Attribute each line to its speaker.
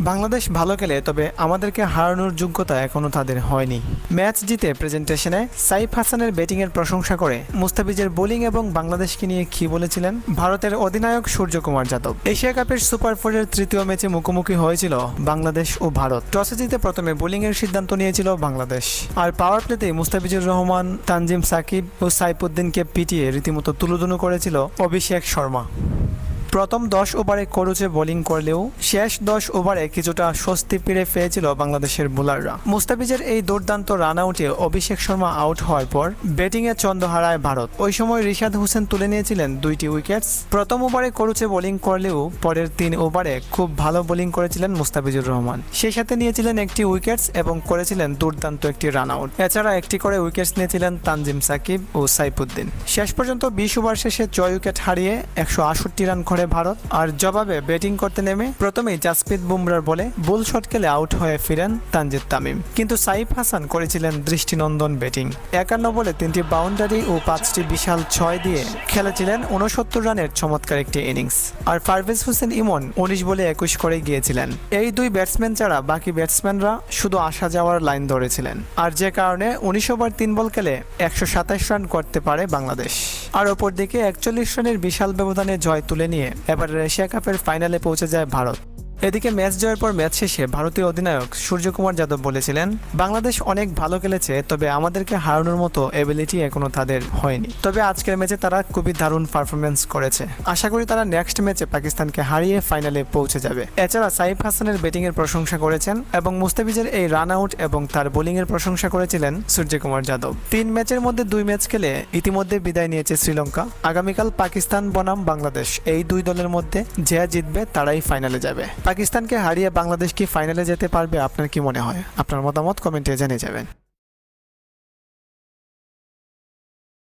Speaker 1: বাংলাদেশ ভালো খেলে, তবে আমাদেরকে হারানোর যোগ্যতা এখনো তাদের হয়নি। ম্যাচ জিতে প্রেজেন্টেশনে সাইফ হাসানের ব্যাটিংয়ের প্রশংসা করে মুস্তাফিজের বোলিং এবং বাংলাদেশকে নিয়ে কি বলেছিলেন ভারতের অধিনায়ক সূর্যকুমার যাদব। এশিয়া কাপের সুপার ফোরের তৃতীয় ম্যাচে মুখোমুখি হয়েছিল বাংলাদেশ ও ভারত। টসে জিতে প্রথমে বোলিংয়ের সিদ্ধান্ত নিয়েছিল বাংলাদেশ, আর পাওয়ার প্লেতেই মুস্তাফিজুর রহমান, তানজিম সাকিব ও সাইফুদ্দিনকে পিটিয়ে রীতিমতো তুলোধুনো করেছিল অভিষেক শর্মা। প্রথম 10 ওভারে করুচে বোলিং করলেও শেষ 10 ওভারে কিছুটা স্বস্তি ফিরে পেয়েছিল বাংলাদেশের বোলাররা। মুস্তাফিজের এই দুর্দান্ত রান আউটে অভিষেক শর্মা আউট হওয়ার পর ব্যাটিংয়ে ছন্দ হারায় ভারত। ওই সময় রিশাদ হোসেন তুলে নিয়েছিলেন 2টি উইকেটস। প্রথম ওভারে করুচে বোলিং করলেও পরের 3 ওভারে খুব ভালো বোলিং করেছিলেন মুস্তাফিজুর রহমান। সেই সাথে নিয়েছিলেন একটি উইকেটস এবং করেছিলেন দুর্দান্ত একটি রান আউট। এছাড়া একটি করে উইকেটস নিয়েছিলেন তানজিম সাকিব ও সাইফুদ্দিন। শেষ পর্যন্ত 20 ওভার শেষে 6 উইকেট হারিয়ে 168 রান করে ভারত। আর জবাবে ব্যাটিং করতে নেমে প্রথমেই জাসপ্রীত বুমরার বলে বুল শট খেলে আউট হয়ে ফিরেন তানজিদ তামিম। কিন্তু সাইফ হাসান করেছিলেন দৃষ্টিনন্দন ব্যাটিং। 51 বলে 3টি বাউন্ডারি ও 5টি বিশাল 6 দিয়ে খেলেছিলেন 69 রানের চমৎকার একটি ইনিংস। আর পারভেজ হোসেন ইমন 19 বলে 21 করে গিয়েছিলেন। এই দুই ব্যাটসম্যান ছাড়া বাকি ব্যাটসম্যানরা শুধু আসা যাওয়ার লাইন ধরেছিলেন, আর যে কারণে 19 ওভার 3 বল খেলে 127 রান করতে পারে বাংলাদেশ। আর অপরদিকে 41 রানের বিশাল ব্যবধানে জয় তুলে নিয়ে এবার এশিয়া কাপের ফাইনালে পৌঁছে যায় ভারত। এদিকে ম্যাচ জয়ের পর ম্যাচ শেষে ভারতীয় অধিনায়ক সূর্যকুমার যাদব বলেছিলেন, বাংলাদেশ অনেক ভালো খেলেছে, তবে আমাদেরকে হারানোর মতো এবিলিটি এখনো তাদের হয়নি। তবে আজকের ম্যাচে তারা খুবই দারুণ পারফরমেন্স করেছে। আশা করি তারা নেক্সট ম্যাচে পাকিস্তানকে হারিয়ে ফাইনালে পৌঁছে যাবে। এছাড়া সাইফ হাসানের ব্যাটিংয়ের প্রশংসা করেছেন এবং মুস্তাফিজের এই রান আউট এবং তার বোলিংয়ের প্রশংসা করেছিলেন সূর্যকুমার যাদব। 3 ম্যাচের মধ্যে 2 ম্যাচ খেলে ইতিমধ্যে বিদায় নিয়েছে শ্রীলঙ্কা। আগামীকাল পাকিস্তান বনাম বাংলাদেশ, এই দুই দলের মধ্যে যে জিতবে তারাই ফাইনালে যাবে। পাকিস্তানকে হারিয়ে বাংলাদেশ কি ফাইনালে যেতে পারবে? আপনার কি মনে হয়? আপনার মতামত কমেন্টে জানিয়ে যাবেন।